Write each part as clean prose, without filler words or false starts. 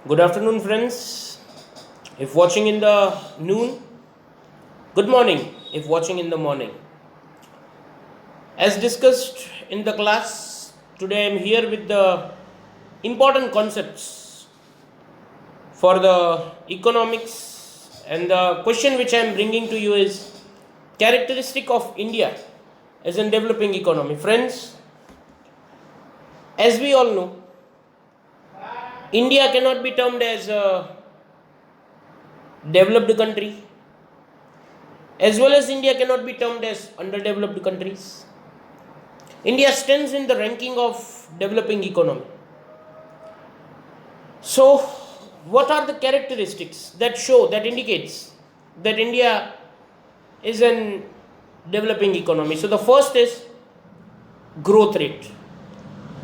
Good afternoon, friends. If watching in the noon, good morning. If watching in the morning. As discussed in the class, today I am here with the important concepts for the economics, and the question which I am bringing to you is characteristic of India as a developing economy. Friends, as we all know, India cannot be termed as a developed country, as well as India cannot be termed as underdeveloped countries. India stands in the ranking of developing economy. So, what are the characteristics that indicates that India is an developing economy? So, the first is growth rate.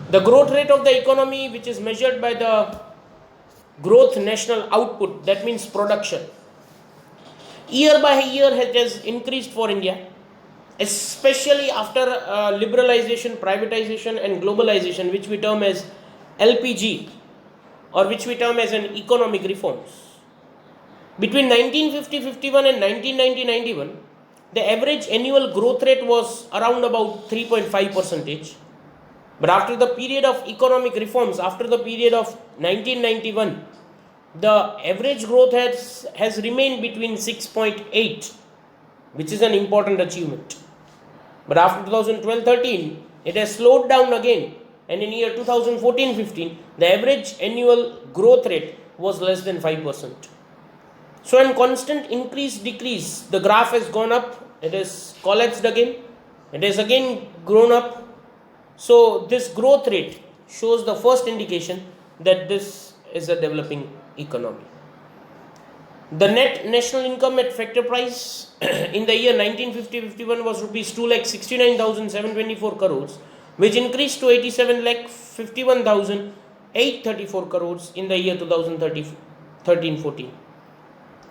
The growth rate of the economy, which is measured by the growth national output, that means production, year by year it has increased for India, especially after liberalization, privatization, and globalization, which we term as LPG, or which we term as an economic reforms. Between 1950-51 and 1990-91, the average annual growth rate was around about 3.5%. But after the period of economic reforms, after the period of 1991, the average growth has remained between 6.8, which is an important achievement. But after 2012-13, it has slowed down again, and in year 2014-15, the average annual growth rate was less than 5%. So in constant increase decrease, the graph has gone up, it has collapsed again, it has again grown up. So this growth rate shows the first indication that this is a developing economy. The net national income at factor price in the year 1950-51 was rupees 2,69,724 crores, which increased to 87,51,834 crores in the year 2013-14.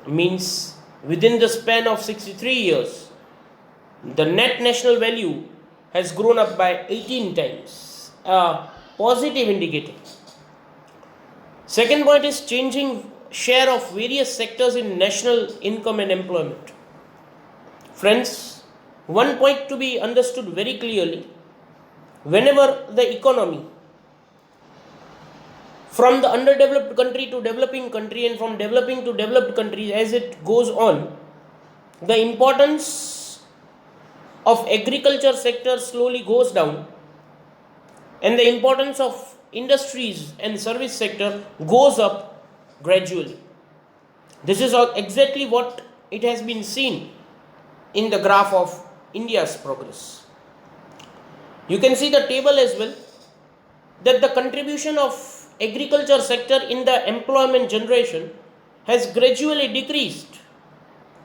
Means within the span of 63 years, the net national value has grown up by 18 times, a positive indicator. Second point is changing share of various sectors in national income and employment. Friends, one point to be understood very clearly: whenever the economy from the underdeveloped country to developing country, and from developing to developed country, as it goes on, the importance of agriculture sector slowly goes down, and the importance of industries and service sector goes up gradually. This is exactly what it has been seen in the graph of India's progress. You can see the table as well, that the contribution of agriculture sector in the employment generation has gradually decreased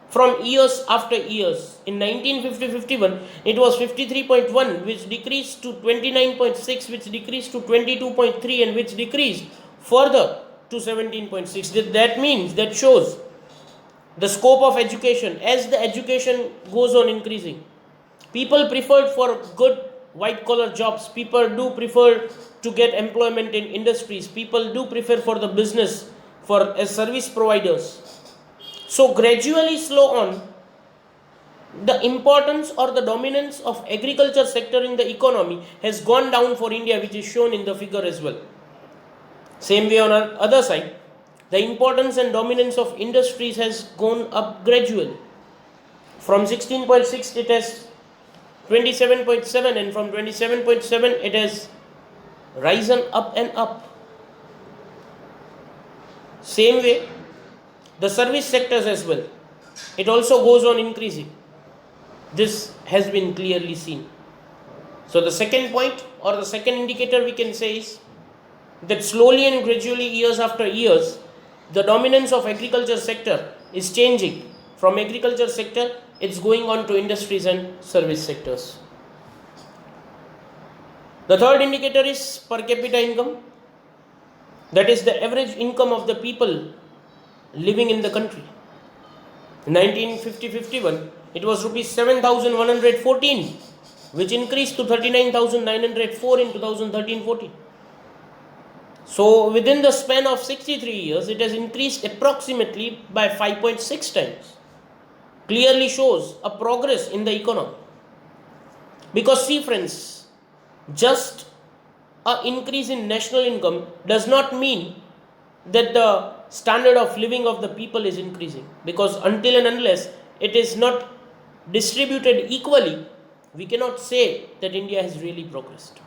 from years after years. In 1950-51, it was 53.1, which decreased to 29.6, which decreased to 22.3, and which decreased further to 17.6. That means, that shows the scope of education. As the education goes on increasing, people preferred for good white collar jobs, people do prefer to get employment in industries, people do prefer for the business, for as service providers. So gradually, slow on, the importance or the dominance of agriculture sector in the economy has gone down for India, which is shown in the figure as well. Same way on the other side, the importance and dominance of industries has gone up gradually. From 16.6 it has 27.7, and from 27.7 it has risen up and up. Same way, the service sectors as well, it also goes on increasing. This has been clearly seen. So the second point, or the second indicator we can say, is that slowly and gradually, years after years, the dominance of agriculture sector is changing. From agriculture sector, it's going on to industries and service sectors. The third indicator is per capita income, that is the average income of the people living in the country. In 1950-51, it was rupees 7,114, which increased to 39,904 in 2013-14. So within the span of 63 years, it has increased approximately by 5.6 times. Clearly shows a progress in the economy. Because see friends, just an increase in national income does not mean that the standard of living of the people is increasing, because until and unless it is not distributed equally, we cannot say that India has really progressed.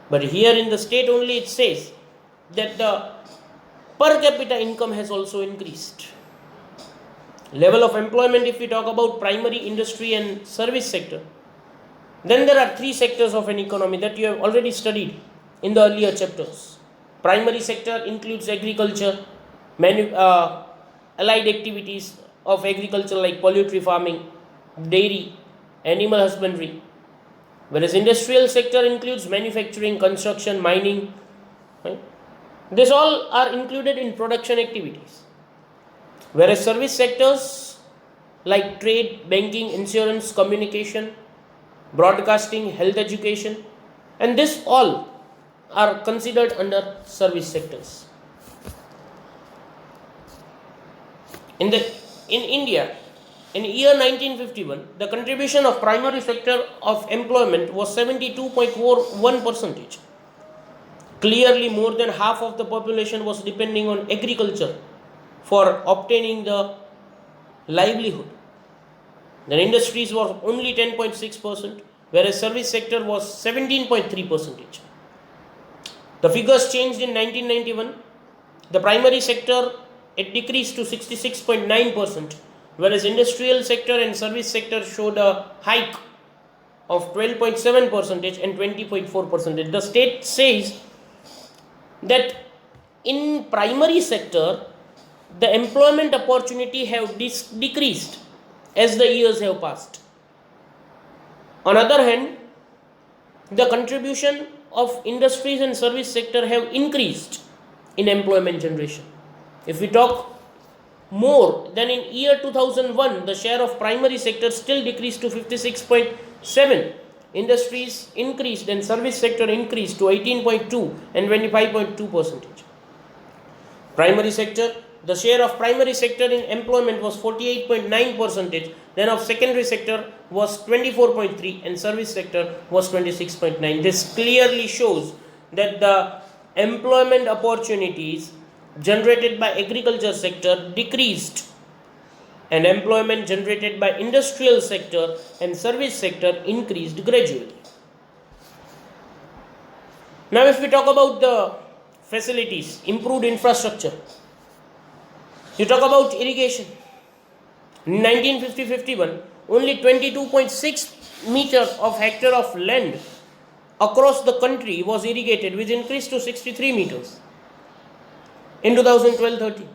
But here in the state only it says that the per capita income has also increased. Level of employment, if we talk about primary, industry and service sector, then there are three sectors of an economy that you have already studied in the earlier chapters. Primary sector includes agriculture, allied activities of agriculture like poultry farming, dairy, animal husbandry. Whereas industrial sector includes manufacturing, construction, mining. Right? These all are included in production activities. Whereas service sectors like trade, banking, insurance, communication, broadcasting, health, education, and this all are considered under service sectors. In India, in year 1951, the contribution of primary sector of employment was 72.41%. Clearly, more than half of the population was depending on agriculture for obtaining the livelihood. The industries were only 10.6%, whereas service sector was 17.3%. The figures changed in 1991. The primary sector, it decreased to 66.9%, whereas industrial sector and service sector showed a hike of 12.7% and 20.4%. The state says that in primary sector, the employment opportunity have decreased as the years have passed. On other hand, the contribution of industries and service sector have increased in employment generation. If we talk more than in year 2001, the share of primary sector still decreased to 56.7. Industries increased and service sector increased to 18.2 and 25.2%. Primary sector, the share of primary sector in employment was 48.9%, then of secondary sector was 24.3 and service sector was 26.9. This clearly shows that the employment opportunities generated by agriculture sector decreased and employment generated by industrial sector and service sector increased gradually. Now if we talk about the facilities, improved infrastructure, you talk about irrigation. In 1950-51, only 22.6 meter of hectare of land across the country was irrigated, which increased to 63 meters in 2012-13.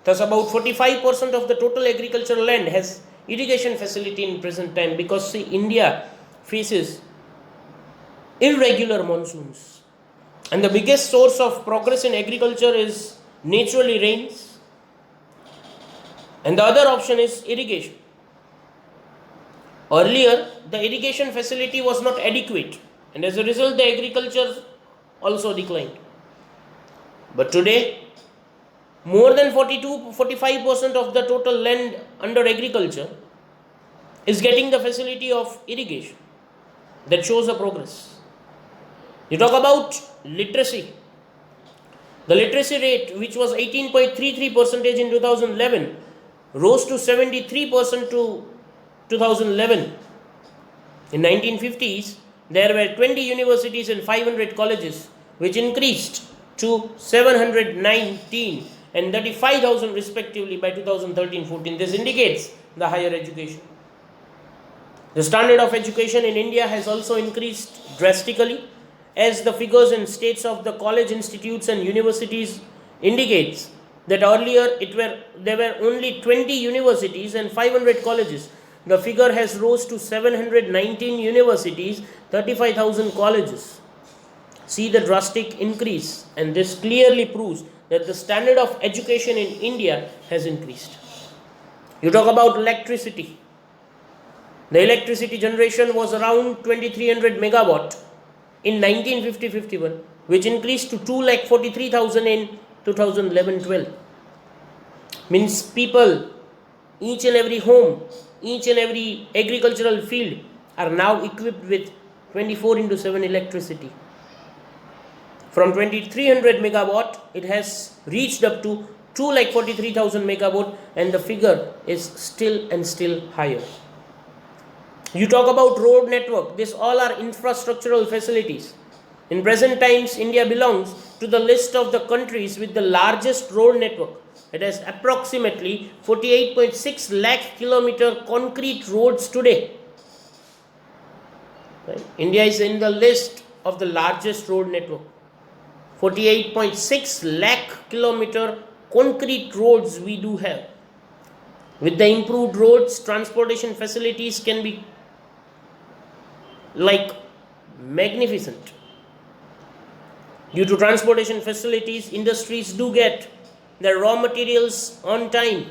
Thus, about 45% of the total agricultural land has irrigation facility in present time, because see, India faces irregular monsoons, and the biggest source of progress in agriculture is naturally rains, and the other option is irrigation. Earlier, the irrigation facility was not adequate, and as a result, the agriculture also declined. But today, more than 45% of the total land under agriculture is getting the facility of irrigation. That shows a progress. You talk about literacy. The literacy rate, which was 18.33% in 2011, rose to 73% to 2011. In 1950s, there were 20 universities and 500 colleges, which increased to 719 and 35,000 respectively by 2013-14. This indicates the higher education. The standard of education in India has also increased drastically, as the figures in states of the college institutes and universities indicates that earlier there were only 20 universities and 500 colleges. The figure has rose to 719 universities, 35,000 colleges. See the drastic increase, and this clearly proves that the standard of education in India has increased. You talk about electricity. The electricity generation was around 2300 megawatt in 1950-51, which increased to 2,43,000 in 2011-12. Means people, each and every home, each and every agricultural field are now equipped with 24/7 electricity. From 2300 megawatt, it has reached up to 2,43,000 megawatt, and the figure is still higher. You talk about road network, these all are infrastructural facilities. In present times, India belongs to the list of the countries with the largest road network. It has approximately 48.6 lakh kilometer concrete roads today. Right? India is in the list of the largest road network. 48.6 lakh kilometer concrete roads we do have. With the improved roads, transportation facilities can be like magnificent. Due to transportation facilities, industries do get their raw materials on time.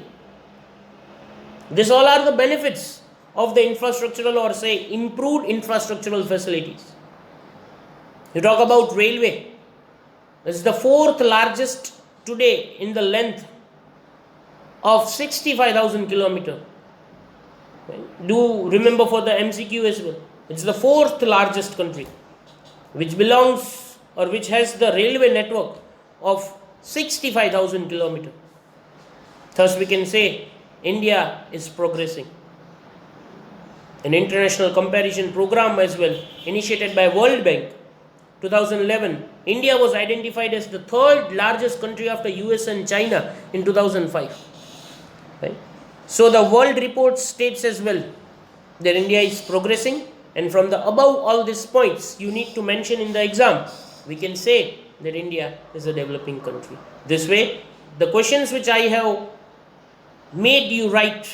These all are the benefits of the infrastructural, or say improved infrastructural facilities. You talk about railway. This is the fourth largest today in the length of 65,000 kilometers. Do remember for the MCQ as well. It's the fourth largest country which belongs or which has the railway network of 65,000 kilometers. Thus we can say India is progressing. An international comparison program as well, initiated by World Bank, 2011, India was identified as the third largest country after US and China in 2005. Right? So the world report states as well that India is progressing, and from the above all these points you need to mention in the exam, we can say that India is a developing country. This way, the questions which I have made you write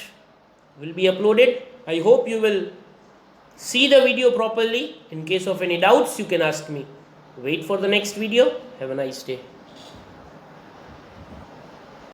will be uploaded. I hope you will see the video properly. In case of any doubts, you can ask me. Wait for the next video. Have a nice day.